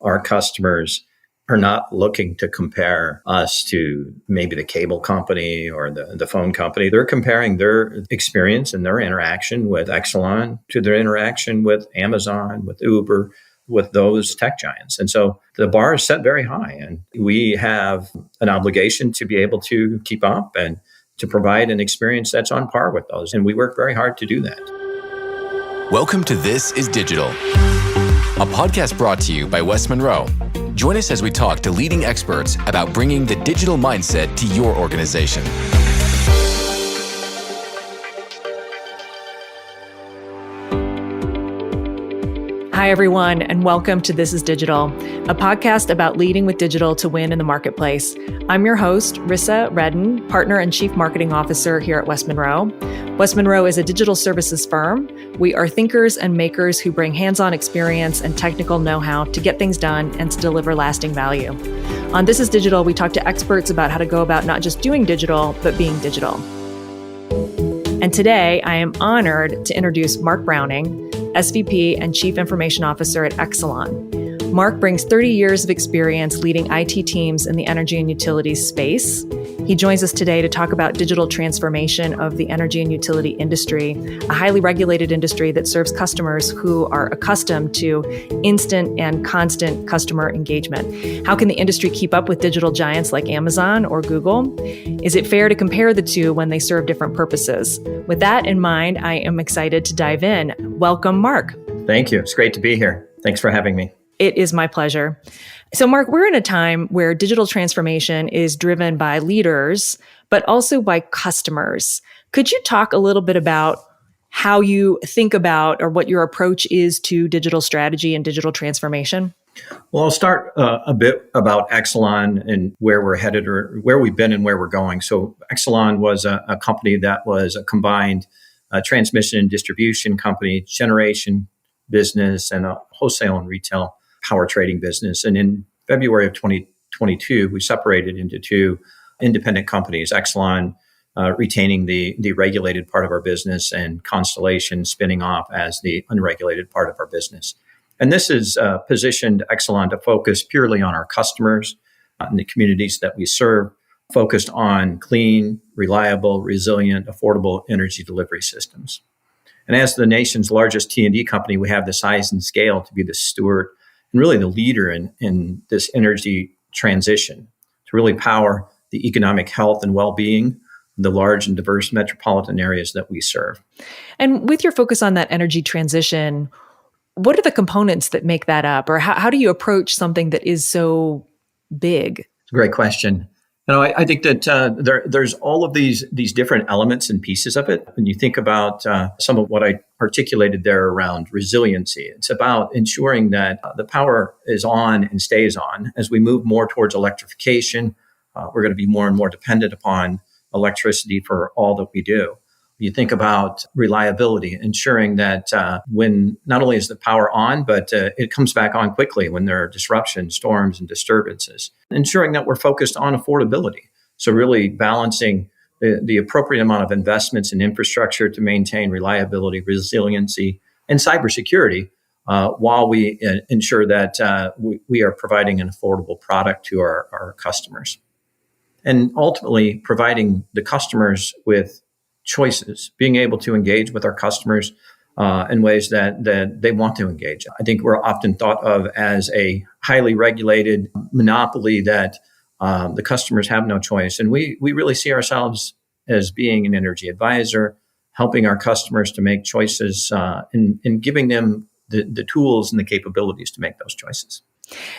our customers are not looking to compare us to maybe the cable company or the phone company. They're comparing their experience and their interaction with Exelon to their interaction with Amazon, with Uber, with those tech giants. And so the bar is set very high, and we have an obligation to be able to keep up and to provide an experience that's on par with those. And we work very hard to do that. Welcome to This is Digital, a podcast brought to you by West Monroe. Join us as we talk to leading experts about bringing the digital mindset to your organization. Hi, everyone, and welcome to This is Digital, a podcast about leading with digital to win in the marketplace. I'm your host, Rissa Redden, Partner and Chief Marketing Officer here at West Monroe. West Monroe is a digital services firm. We are thinkers and makers who bring hands-on experience and technical know-how to get things done and to deliver lasting value. On This is Digital, we talk to experts about how to go about not just doing digital, but being digital. And today, I am honored to introduce Mark Browning, SVP and Chief Information Officer at Exelon. Mark brings 30 years of experience leading IT teams in the energy and utilities space. He joins us today to talk about digital transformation of the energy and utility industry, a highly regulated industry that serves customers who are accustomed to instant and constant customer engagement. How can the industry keep up with digital giants like Amazon or Google? Is it fair to compare the two when they serve different purposes? With that in mind, I am excited to dive in. Welcome, Mark. Thank you. It's great to be here. Thanks for having me. It is my pleasure. So, Mark, we're in a time where digital transformation is driven by leaders, but also by customers. Could you talk a little bit about how you think about or what your approach is to digital strategy and digital transformation? Well, I'll start a bit about Exelon and where we're headed or where we've been and where we're going. So Exelon was a company that was a combined transmission and distribution company, generation business, and a wholesale and retail power trading business. And in February of 2022, we separated into two independent companies, Exelon retaining the regulated part of our business and Constellation spinning off as the unregulated part of our business. And this has positioned Exelon to focus purely on our customers and the communities that we serve, focused on clean, reliable, resilient, affordable energy delivery systems. And as the nation's largest T&D company, we have the size and scale to be the steward and really the leader in this energy transition to really power the economic health and well-being of the large and diverse metropolitan areas that we serve. And with your focus on that energy transition, what are the components that make that up? Or how do you approach something that is so big? It's a great question. I think that there's all of these different elements and pieces of it. When you think about some of what I articulated there around resiliency, it's about ensuring that the power is on and stays on. As we move more towards electrification, we're going to be more and more dependent upon electricity for all that we do. You think about reliability, ensuring that when not only is the power on, but it comes back on quickly when there are disruptions, storms, and disturbances. Ensuring that we're focused on affordability. So really balancing the appropriate amount of investments in infrastructure to maintain reliability, resiliency, and cybersecurity while we ensure that we are providing an affordable product to our customers. And ultimately providing the customers with choices, being able to engage with our customers in ways that they want to engage. I think we're often thought of as a highly regulated monopoly that the customers have no choice. And we really see ourselves as being an energy advisor, helping our customers to make choices and giving them the tools and the capabilities to make those choices.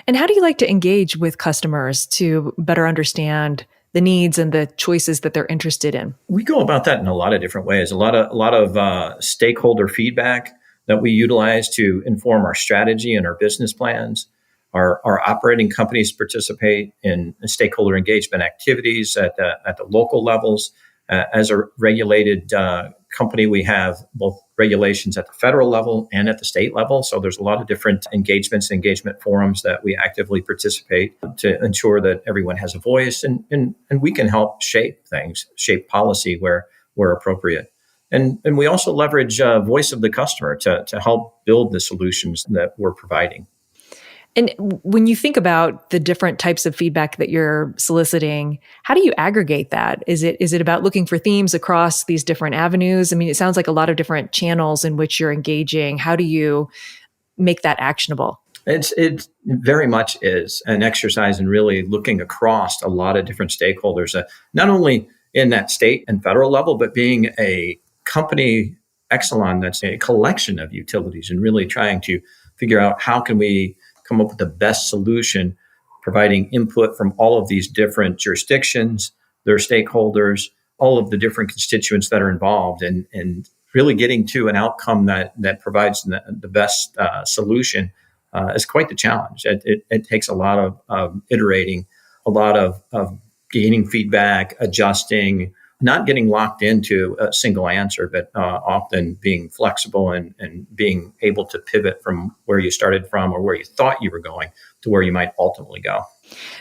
And how do you like to engage with customers to better understand the needs and the choices that they're interested in? We go about that in a lot of different ways. A lot of stakeholder feedback that we utilize to inform our strategy and our business plans. Our operating companies participate in stakeholder engagement activities at the local levels. As a regulated company, we have both regulations at the federal level and at the state level. So there's a lot of different engagements, engagement forums that we actively participate to ensure that everyone has a voice and we can help shape things, shape policy where appropriate. And we also leverage voice of the customer to help build the solutions that we're providing. And when you think about the different types of feedback that you're soliciting, how do you aggregate that? Is it about looking for themes across these different avenues? I mean, it sounds like a lot of different channels in which you're engaging. How do you make that actionable? It very much is an exercise in really looking across a lot of different stakeholders, not only in that state and federal level, but being a company, Exelon, that's a collection of utilities, and really trying to figure out how can we come up with the best solution, providing input from all of these different jurisdictions, their stakeholders, all of the different constituents that are involved, and really getting to an outcome that provides the best solution is quite the challenge. It takes a lot of iterating, a lot of gaining feedback, adjusting, not getting locked into a single answer, but often being flexible and being able to pivot from where you started from or where you thought you were going to where you might ultimately go.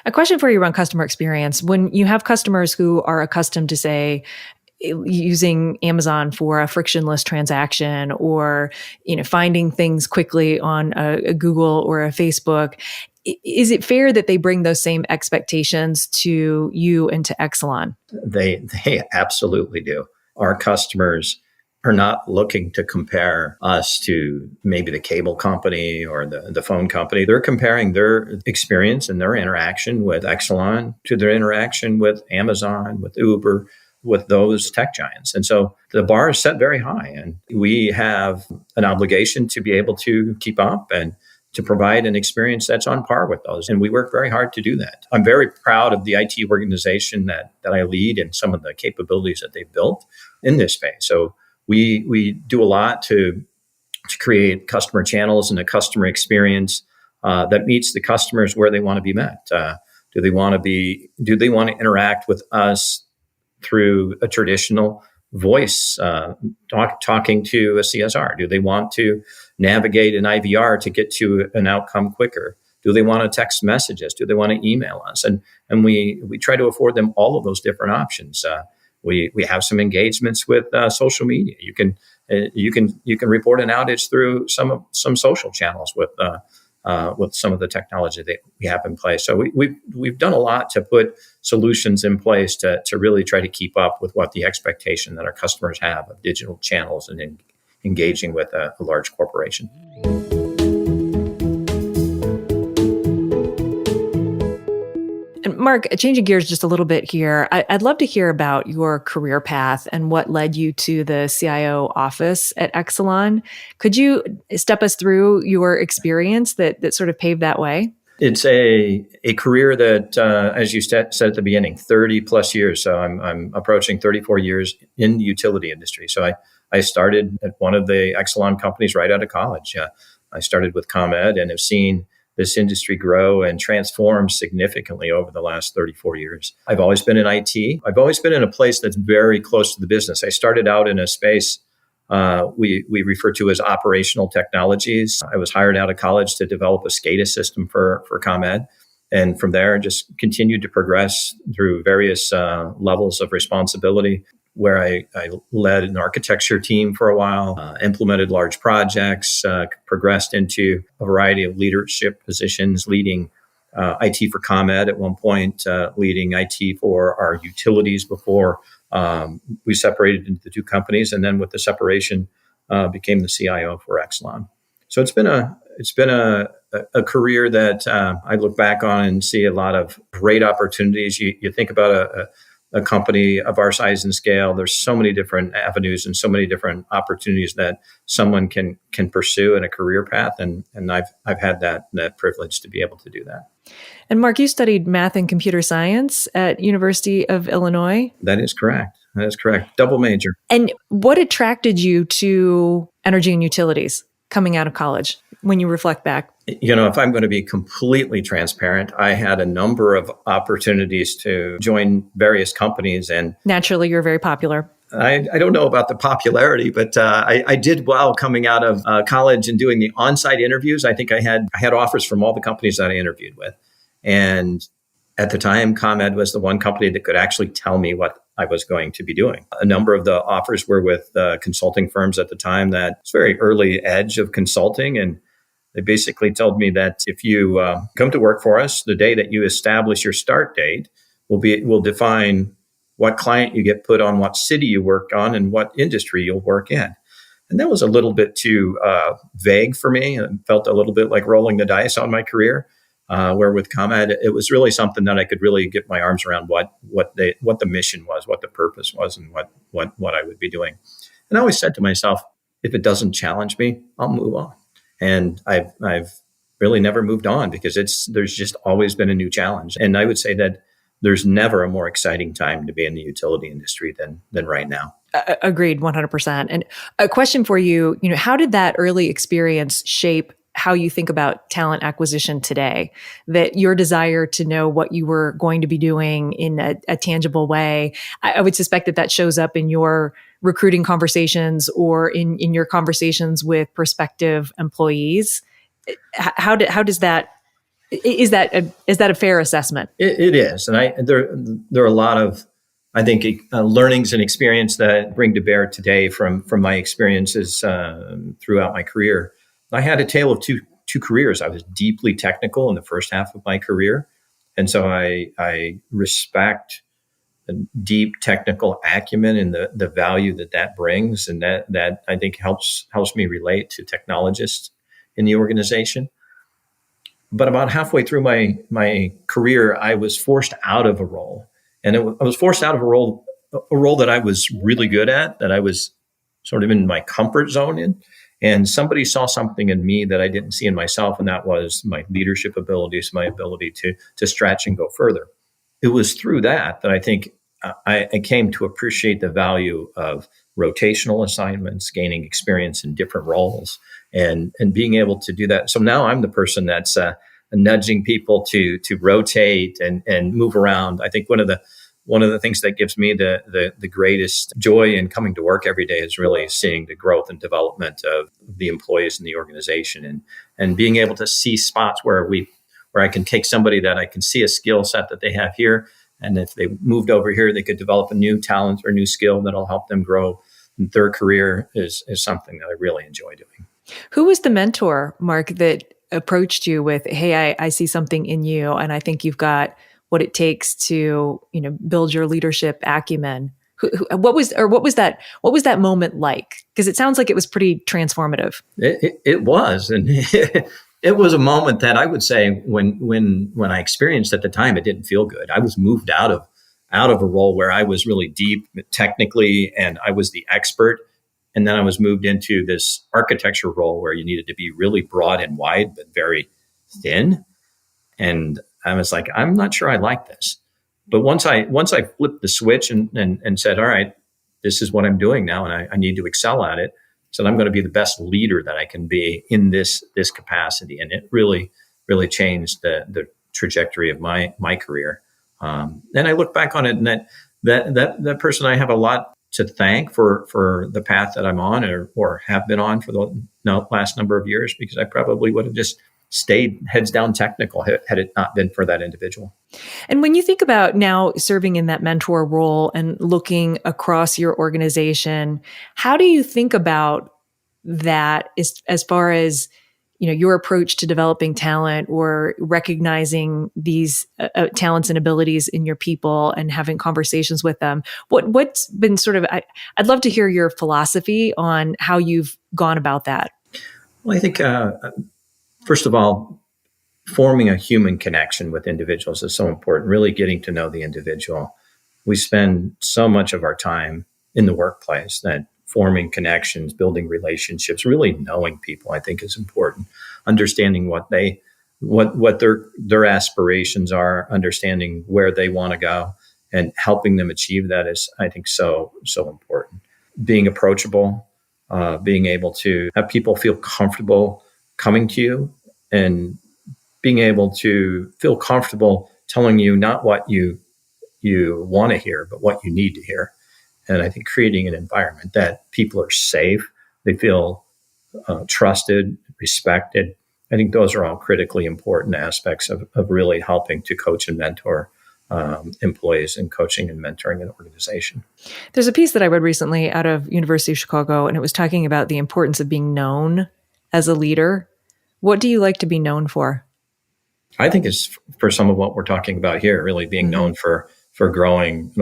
A question for you around customer experience. When you have customers who are accustomed to, say, using Amazon for a frictionless transaction, or finding things quickly on a Google or a Facebook, is it fair that they bring those same expectations to you and to Exelon? They absolutely do. Our customers are not looking to compare us to maybe the cable company or the phone company. They're comparing their experience and their interaction with Exelon to their interaction with Amazon, with Uber, with those tech giants. And so the bar is set very high, and we have an obligation to be able to keep up and to provide an experience that's on par with those. And we work very hard to do that. I'm very proud of the IT organization that I lead and some of the capabilities that they've built in this space. So we do a lot to create customer channels and a customer experience that meets the customers where they want to be met. Do they want to interact with us through a traditional voice, talking to a CSR? Do they want to navigate an IVR to get to an outcome quicker? Do they want to text messages? Do they want to email us? And we try to afford them all of those different options. We have some engagements with social media. You can report an outage through some social channels with some of the technology that we have in place. So we've done a lot to put solutions in place to really try to keep up with what the expectation that our customers have of digital channels and engaging with a large corporation. And Mark, changing gears just a little bit here, I'd love to hear about your career path and what led you to the CIO office at Exelon. Could you step us through your experience that sort of paved that way? It's a career that, as you said at the beginning, 30 plus years. So I'm approaching 34 years in the utility industry. So I started at one of the Exelon companies right out of college. I started with ComEd and have seen this industry grow and transform significantly over the last 34 years. I've always been in IT. I've always been in a place that's very close to the business. I started out in a space we refer to as operational technologies. I was hired out of college to develop a SCADA system for ComEd. And from there, just continued to progress through various levels of responsibility, where I led an architecture team for a while, implemented large projects, progressed into a variety of leadership positions, leading IT for ComEd at one point, leading IT for our utilities before we separated into the two companies, and then with the separation, became the CIO for Exelon. So it's been a career that I look back on and see a lot of great opportunities. You think about a company of our size and scale. There's so many different avenues and so many different opportunities that someone can pursue in a career path, and I've had that privilege to be able to do that. And Mark, you studied math and computer science at University of Illinois. That is correct. Double major. And what attracted you to energy and utilities coming out of college when you reflect back? If I'm going to be completely transparent, I had a number of opportunities to join various companies, and naturally, you're very popular. I don't know about the popularity, but I did well coming out of college and doing the on-site interviews. I think I had offers from all the companies that I interviewed with. And at the time, ComEd was the one company that could actually tell me what I was going to be doing. A number of the offers were with consulting firms at the time. That's very early edge of consulting. And They basically told me that if you come to work for us, the day that you establish your start date will define what client you get put on, what city you work on, and what industry you'll work in. And that was a little bit too vague for me. It felt a little bit like rolling the dice on my career. Where with ComEd, it was really something that I could really get my arms around what the mission was, what the purpose was, and what I would be doing. And I always said to myself, if it doesn't challenge me, I'll move on. And I've really never moved on because there's just always been a new challenge. And I would say that there's never a more exciting time to be in the utility industry than right now. Agreed, 100%. And a question for you, how did that early experience shape how you think about talent acquisition today? That your desire to know what you were going to be doing in a tangible way, I would suspect that shows up in your recruiting conversations or in your conversations with prospective employees. How does that? Is that a fair assessment? It is, and there are a lot of, I think, learnings and experience that I bring to bear today from my experiences throughout my career. I had a tale of two careers. I was deeply technical in the first half of my career, and so I respect the deep technical acumen and the value that brings, and that I think helps me relate to technologists in the organization. But about halfway through my career, I was forced out of a role, and I was forced out of a role that I was really good at, that I was sort of in my comfort zone in. And somebody saw something in me that I didn't see in myself, and that was my leadership abilities, my ability to stretch and go further. It was through that I think I came to appreciate the value of rotational assignments, gaining experience in different roles, and being able to do that. So now I'm the person that's nudging people to rotate and move around. I think one of the things that gives me the greatest joy in coming to work every day is really seeing the growth and development of the employees in the organization, and being able to see spots where I can take somebody that I can see a skill set that they have here, and if they moved over here, they could develop a new talent or new skill that'll help them grow in their career is something that I really enjoy doing. Who was the mentor, Mark, that approached you with, "Hey, I see something in you, and I think you've got what it takes to, build your leadership acumen"? What was that moment like? Because it sounds like it was pretty transformative. It was, and it was a moment that I would say when I experienced at the time, it didn't feel good. I was moved out of a role where I was really deep technically, and I was the expert. And then I was moved into this architecture role where you needed to be really broad and wide, but very thin. And I was like, I'm not sure I like this. But once I flipped the switch and said, all right, this is what I'm doing now, and I need to excel at it. So I'm going to be the best leader that I can be in this capacity. And it really, really changed the trajectory of my career. And I look back on it, and that person, I have a lot to thank for the path that I'm on or have been on for the last number of years, because I probably would have just stayed heads down technical had it not been for that individual. And when you think about now serving in that mentor role and looking across your organization, how do you think about that as far as your approach to developing talent or recognizing these talents and abilities in your people and having conversations with them? What's been sort of, I'd love to hear your philosophy on how you've gone about that. Well, I think, first of all, forming a human connection with individuals is so important, really getting to know the individual. We spend so much of our time in the workplace that forming connections, building relationships, really knowing people, I think is important. Understanding what their aspirations are, understanding where they want to go, and helping them achieve that is, I think, so important. Being approachable, being able to have people feel comfortable coming to you, and being able to feel comfortable telling you not what you want to hear, but what you need to hear. And I think creating an environment that people are safe, they feel trusted, respected. I think those are all critically important aspects of really helping to coach and mentor employees in coaching and mentoring an organization. There's a piece that I read recently out of University of Chicago, and it was talking about the importance of being known as a leader What do you like to be known for? I think it's for some of what we're talking about here, really being known for growing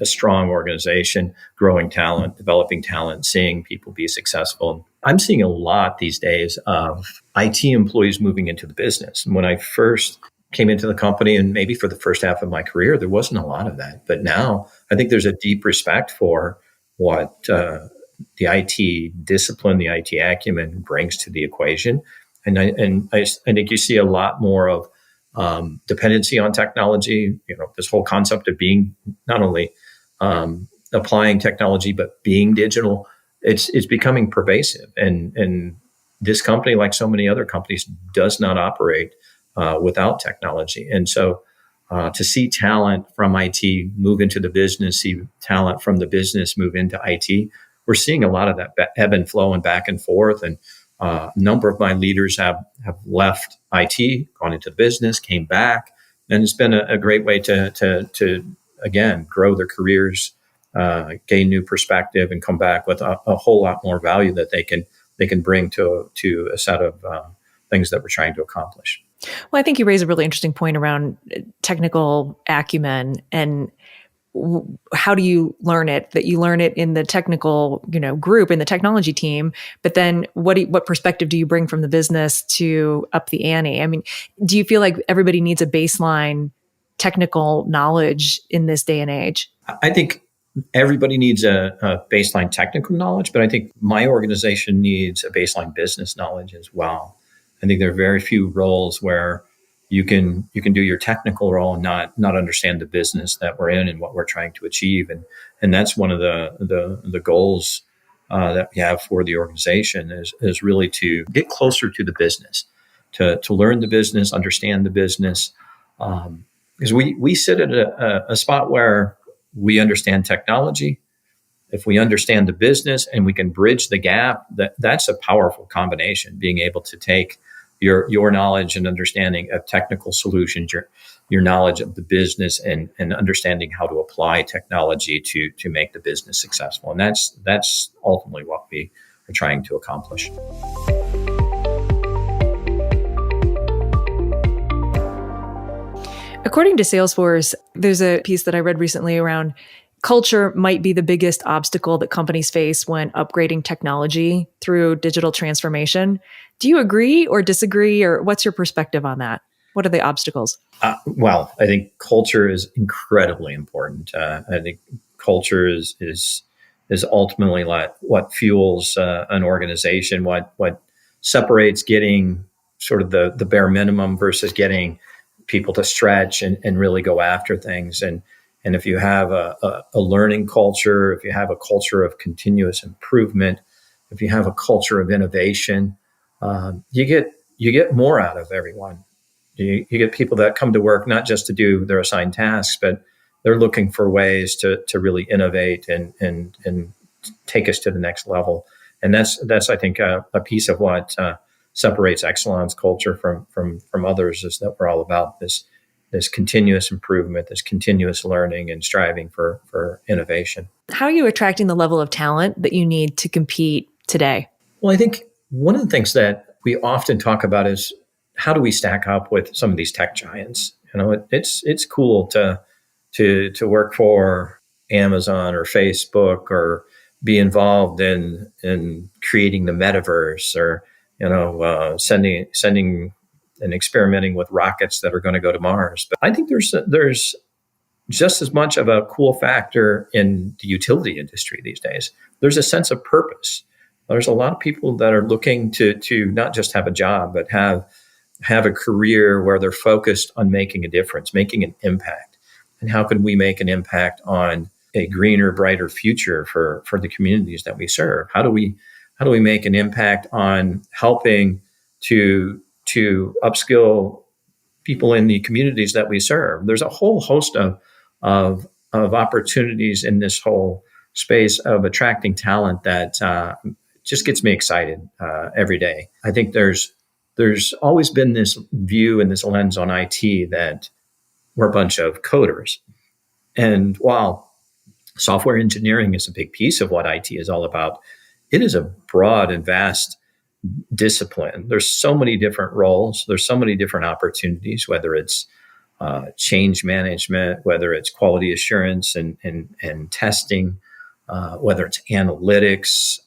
a strong organization, growing talent, developing talent, seeing people be successful. I'm seeing a lot these days of IT employees moving into the business. And when I first came into the company, and maybe for the first half of my career, there wasn't a lot of that. But now I think there's a deep respect for what the IT discipline, the IT acumen brings to the equation. And I think you see a lot more of dependency on technology. This whole concept of being not only applying technology but being digital. It's becoming pervasive, and this company, like so many other companies, does not operate without technology. And so, to see talent from IT move into the business, see talent from the business move into IT, we're seeing a lot of that ebb and flow and back and forth. And a number of my leaders have left IT, gone into the business, came back, and it's been a great way to again grow their careers, gain new perspective, and come back with a whole lot more value that they can bring to a set of things that we're trying to accomplish. Well, I think you raise a really interesting point around technical acumen and how do you learn it? That you learn it in the technical, group, in the technology team. But then, what perspective do you bring from the business to up the ante? I mean, do you feel like everybody needs a baseline technical knowledge in this day and age? I think everybody needs a baseline technical knowledge, but I think my organization needs a baseline business knowledge as well. I think there are very few roles where you can do your technical role and not understand the business that we're in and what we're trying to achieve, and that's one of the goals that we have for the organization is really to get closer to the business, to learn the business, understand the business, because we sit at a spot where we understand technology. If we understand the business and we can bridge the gap, that's a powerful combination. Being able to take your knowledge and understanding of technical solutions, your knowledge of the business, and understanding how to apply technology to make the business successful. And that's ultimately what we are trying to accomplish. According to Salesforce, there's a piece that I read recently around culture might be the biggest obstacle that companies face when upgrading technology through digital transformation. Do you agree or disagree, or what's your perspective on that? What are the obstacles? Well, I think culture is incredibly important. I think culture is ultimately like what fuels an organization, what separates getting sort of the bare minimum versus getting people to stretch and really go after things. And if you have a learning culture, if you have a culture of continuous improvement, if you have a culture of innovation, you get more out of everyone. You get people that come to work not just to do their assigned tasks, but they're looking for ways to really innovate and take us to the next level. And that's I think a piece of what separates Exelon's culture from others, is that we're all about this continuous improvement, this continuous learning and striving for innovation. How are you attracting the level of talent that you need to compete today? Well, I think one of the things that we often talk about is how do we stack up with some of these tech giants? It's cool to work for Amazon or Facebook or be involved in creating the metaverse, or sending and experimenting with rockets that are going to go to Mars. But I think there's just as much of a cool factor in the utility industry these days. There's a sense of purpose. There's a lot of people that are looking to not just have a job, but have a career where they're focused on making a difference, making an impact. And how can we make an impact on a greener, brighter future for the communities that we serve? How do we make an impact on helping to upskill people in the communities that we serve? There's a whole host of opportunities in this whole space of attracting talent that just gets me excited every day. I think there's always been this view and this lens on IT that we're a bunch of coders. And while software engineering is a big piece of what IT is all about, it is a broad and vast discipline. There's so many different roles. There's so many different opportunities, whether it's change management, whether it's quality assurance and testing, whether it's analytics.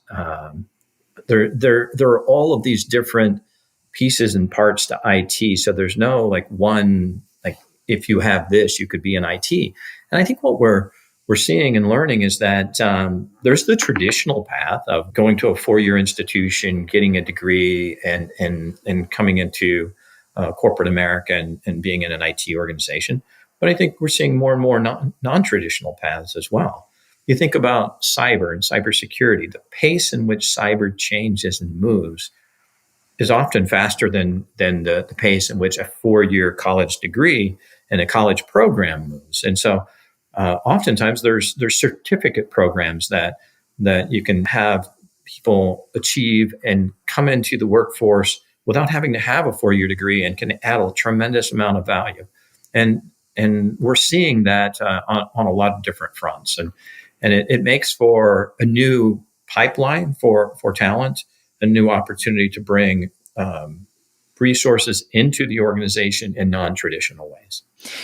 There are all of these different pieces and parts to IT. So there's no like one, like if you have this, you could be in IT. And I think what we're seeing and learning is that there's the traditional path of going to a 4-year institution, getting a degree, and coming into corporate America and being in an IT organization. But I think we're seeing more and more non-traditional paths as well. You think about cyber and cybersecurity, the pace in which cyber changes and moves is often faster than the pace in which a 4-year college degree and a college program moves. And so oftentimes there's certificate programs that you can have people achieve and come into the workforce without having to have a 4-year degree and can add a tremendous amount of value. And we're seeing that on a lot of different fronts. And it makes for a new pipeline for talent, a new opportunity to bring resources into the organization in non-traditional ways.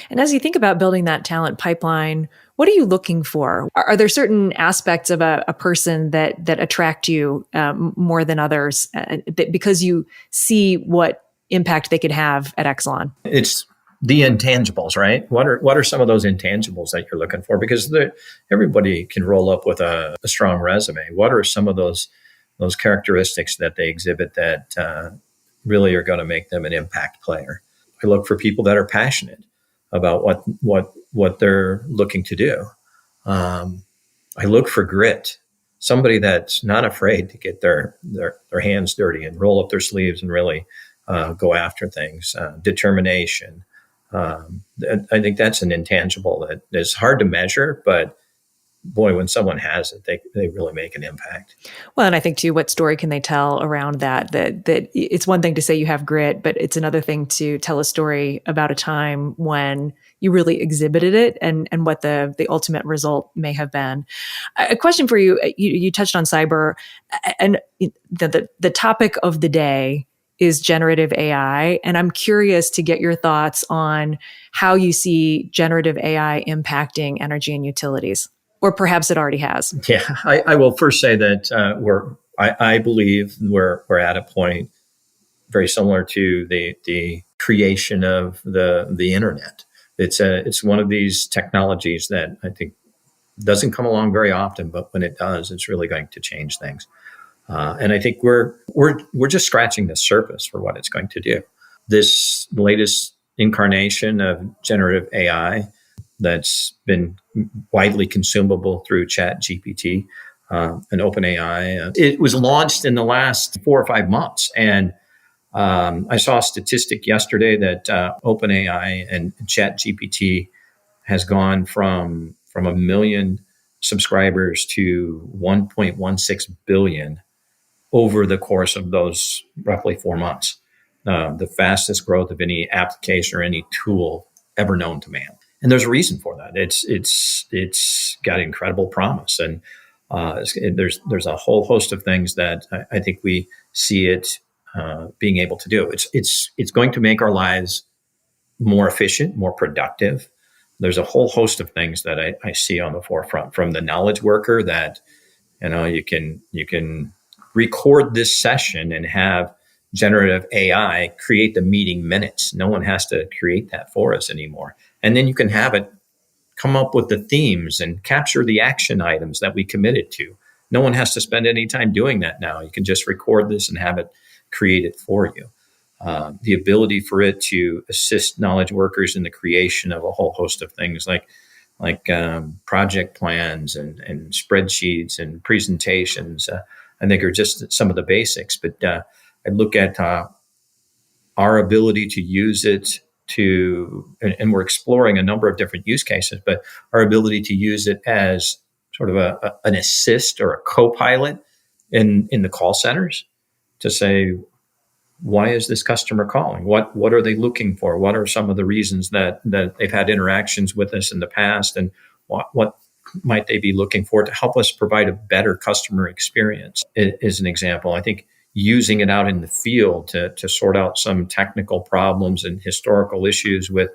And as you think about building that talent pipeline, what are you looking for? Are there certain aspects of a person that attract you more than others because you see what impact they could have at Exelon? It's the intangibles, right? What are some of those intangibles that you're looking for? Because everybody can roll up with a strong resume. What are some of those characteristics that they exhibit that really are going to make them an impact player? I look for people that are passionate about what they're looking to do. I look for grit, somebody that's not afraid to get their hands dirty and roll up their sleeves and really go after things. Determination. I think that's an intangible that is hard to measure, but boy, when someone has it, they really make an impact. Well, and I think too, what story can they tell around that it's one thing to say you have grit, but it's another thing to tell a story about a time when you really exhibited it and what the ultimate result may have been. A question for you, you touched on cyber, and the topic of the day is generative AI. And I'm curious to get your thoughts on how you see generative AI impacting energy and utilities. Or perhaps it already has. Yeah, I will first say that I believe we're at a point very similar to the creation of the internet. It's one of these technologies that I think doesn't come along very often, but when it does, it's really going to change things. And I think we're just scratching the surface for what it's going to do. This latest incarnation of generative AI that's been widely consumable through ChatGPT and OpenAI. It was launched in the last 4 or 5 months. And I saw a statistic yesterday that OpenAI and ChatGPT has gone from 1 million subscribers to 1.16 billion over the course of those roughly 4 months. The fastest growth of any application or any tool ever known to man. And there's a reason for that. It's got incredible promise, and there's a whole host of things that I think we see it being able to do. It's going to make our lives more efficient, more productive. There's a whole host of things that I see on the forefront, from the knowledge worker that you can record this session and have generative AI create the meeting minutes. No one has to create that for us anymore. And then you can have it come up with the themes and capture the action items that we committed to. No one has to spend any time doing that now. You can just record this and have it create it for you. The ability for it to assist knowledge workers in the creation of a whole host of things like project plans and spreadsheets and presentations, I think are just some of the basics. But I look at our ability to use it and we're exploring a number of different use cases, but our ability to use it as sort of an assist or a co-pilot in the call centers to say, why is this customer calling? What are they looking for? What are some of the reasons that they've had interactions with us in the past? And what might they be looking for to help us provide a better customer experience is an example. I think using it out in the field to sort out some technical problems and historical issues with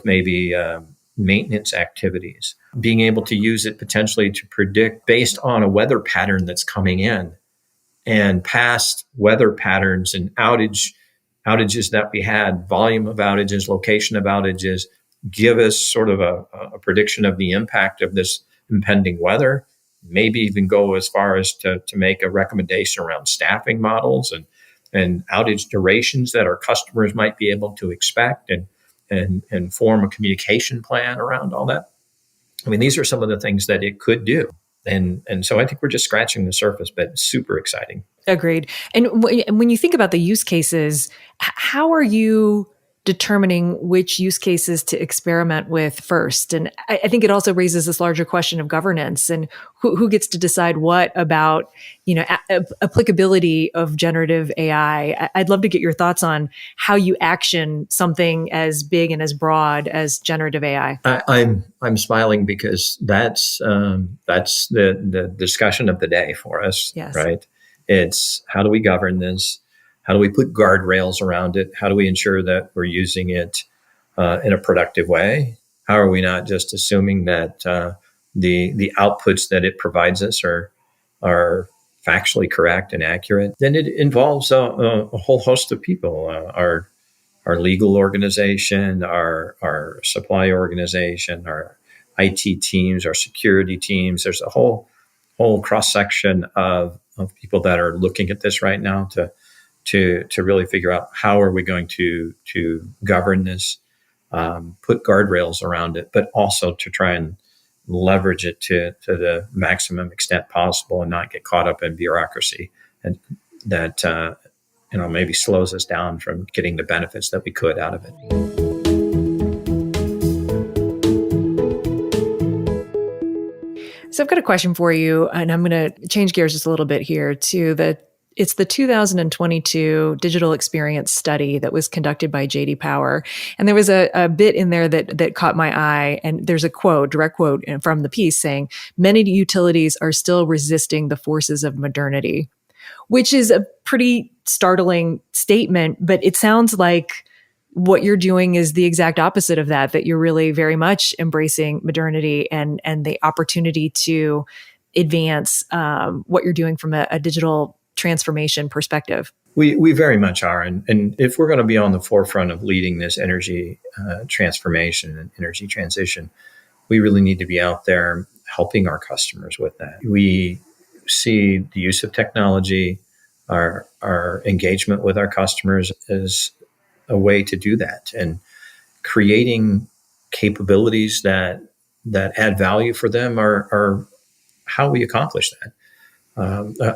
maybe maintenance activities. Being able to use it potentially to predict based on a weather pattern that's coming in and past weather patterns and outages that we had, volume of outages, location of outages, give us sort of a prediction of the impact of this impending weather. Maybe even go as far as to make a recommendation around staffing models and outage durations that our customers might be able to expect and form a communication plan around all that. I mean, these are some of the things that it could do. And so I think we're just scratching the surface, but it's super exciting. Agreed. And when you think about the use cases, how are you determining which use cases to experiment with first? And I think it also raises this larger question of governance and who gets to decide what about, applicability of generative AI. I'd love to get your thoughts on how you action something as big and as broad as generative AI. I'm smiling because that's the discussion of the day for us, yes. Right? It's how do we govern this? How do we put guardrails around it? How do we ensure that we're using it in a productive way? How are we not just assuming that the outputs that it provides us are factually correct and accurate? Then it involves a whole host of people, our legal organization, our supply organization, our IT teams, our security teams. There's a whole cross section of people that are looking at this right now to really figure out how are we going to govern this, put guardrails around it, but also to try and leverage it to the maximum extent possible and not get caught up in bureaucracy and that maybe slows us down from getting the benefits that we could out of it. So I've got a question for you, and I'm going to change gears just a little bit here to it's the 2022 digital experience study that was conducted by JD Power. And there was a bit in there that caught my eye. And there's a direct quote from the piece saying, many utilities are still resisting the forces of modernity, which is a pretty startling statement, but it sounds like what you're doing is the exact opposite of that you're really very much embracing modernity and the opportunity to advance what you're doing from a digital transformation perspective. We very much are. And if we're going to be on the forefront of leading this energy transformation and energy transition, we really need to be out there helping our customers with that. We see the use of technology, our engagement with our customers as a way to do that, and creating capabilities that add value for them are how we accomplish that.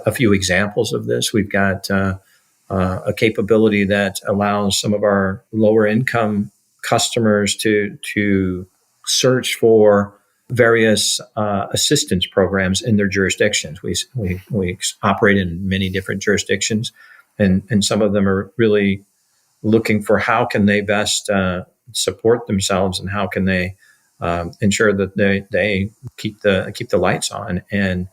A few examples of this: we've got a capability that allows some of our lower income customers to search for various assistance programs in their jurisdictions. We operate in many different jurisdictions, and some of them are really looking for how can they best support themselves and how can they ensure that they keep the lights on. And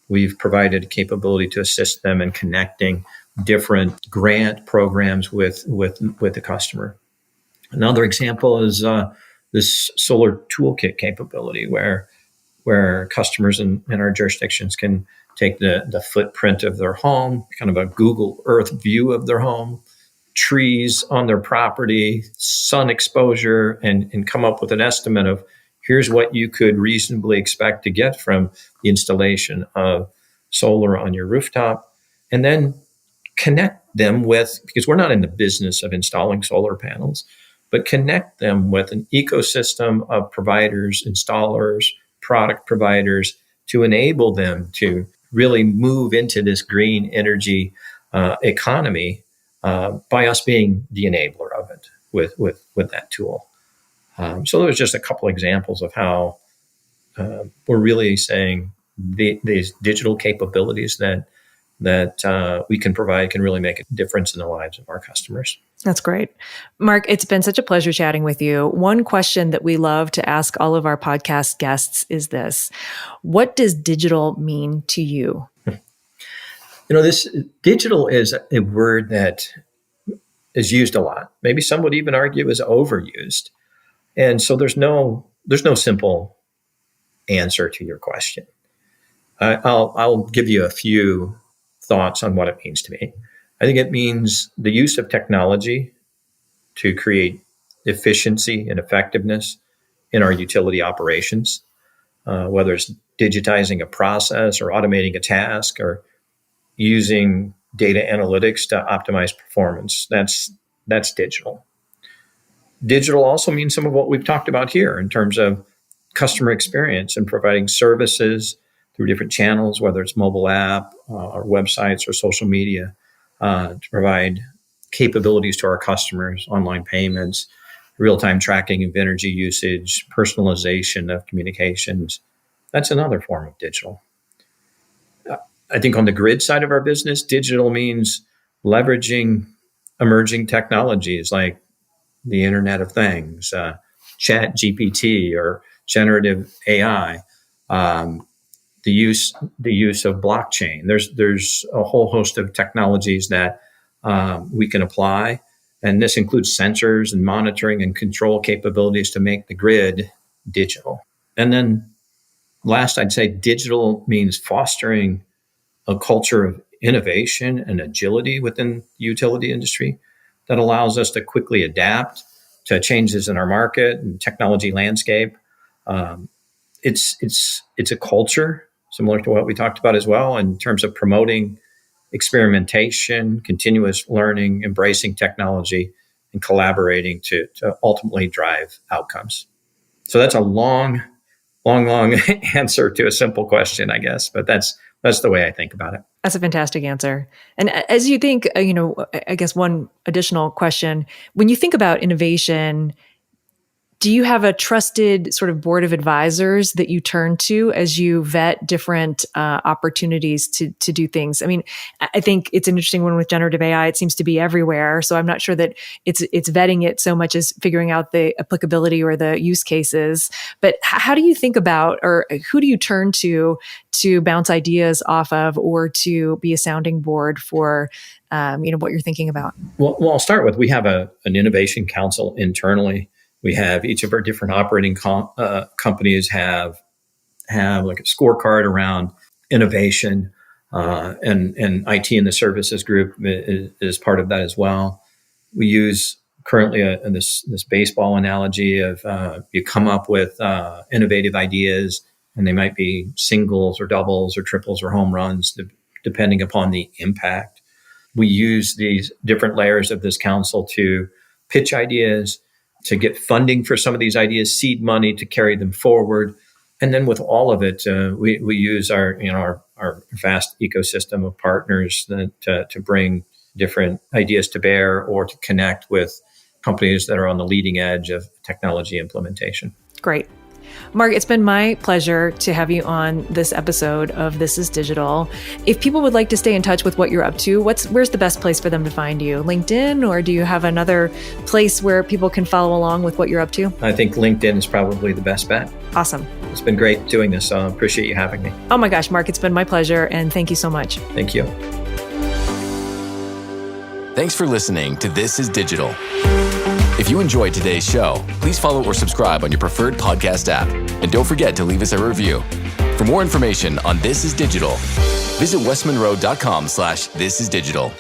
we've provided a capability to assist them in connecting different grant programs with the customer. Another example is this solar toolkit capability, where customers in our jurisdictions can take the footprint of their home, kind of a Google Earth view of their home, trees on their property, sun exposure, and come up with an estimate of here's what you could reasonably expect to get from the installation of solar on your rooftop, and then connect them with, because we're not in the business of installing solar panels, but connect them with an ecosystem of providers, installers, product providers to enable them to really move into this green energy economy by us being the enabler of it with that tool. So there's just a couple examples of how we're really saying these digital capabilities that we can provide can really make a difference in the lives of our customers. That's great. Mark, it's been such a pleasure chatting with you. One question that we love to ask all of our podcast guests is this: what does digital mean to you? This digital is a word that is used a lot. Maybe some would even argue is overused. And so there's no simple answer to your question. I'll give you a few thoughts on what it means to me. I think it means the use of technology to create efficiency and effectiveness in our utility operations, whether it's digitizing a process or automating a task or using data analytics to optimize performance. That's digital. Digital also means some of what we've talked about here in terms of customer experience and providing services through different channels, whether it's mobile app or websites or social media, to provide capabilities to our customers, online payments, real-time tracking of energy usage, personalization of communications. That's another form of digital. I think on the grid side of our business, digital means leveraging emerging technologies like the Internet of Things, Chat GPT or generative AI, the use of blockchain. There's a whole host of technologies that we can apply, and this includes sensors and monitoring and control capabilities to make the grid digital. And then last, I'd say digital means fostering a culture of innovation and agility within the utility industry that allows us to quickly adapt to changes in our market and technology landscape. It's a culture similar to what we talked about as well in terms of promoting experimentation, continuous learning, embracing technology, and collaborating to ultimately drive outcomes. So that's a long answer to a simple question, I guess, but that's the way I think about it. That's a fantastic answer. And as you think, I guess one additional question, when you think about innovation, do you have a trusted sort of board of advisors that you turn to as you vet different opportunities to do things? I mean, I think it's an interesting one with generative AI. It seems to be everywhere. So I'm not sure that it's vetting it so much as figuring out the applicability or the use cases. But how do you think about, or who do you turn to bounce ideas off of or to be a sounding board for what you're thinking about? Well, I'll start with, we have an innovation council internally. We have each of our different operating companies have like a scorecard around innovation, and IT and the services group is part of that as well. We use currently this baseball analogy of you come up with innovative ideas, and they might be singles or doubles or triples or home runs, depending upon the impact. We use these different layers of this council to pitch ideas, to get funding for some of these ideas, seed money to carry them forward. And then with all of it, we use our vast ecosystem of partners to bring different ideas to bear or to connect with companies that are on the leading edge of technology implementation. Great. Mark, it's been my pleasure to have you on this episode of This is Digital. If people would like to stay in touch with what you're up to, where's the best place for them to find you? LinkedIn, or do you have another place where people can follow along with what you're up to? I think LinkedIn is probably the best bet. Awesome. It's been great doing this, so I appreciate you having me. Oh my gosh, Mark, it's been my pleasure, and thank you so much. Thank you. Thanks for listening to This is Digital. If you enjoyed today's show, please follow or subscribe on your preferred podcast app. And don't forget to leave us a review. For more information on This is Digital, visit westmonroe.com/thisisdigital.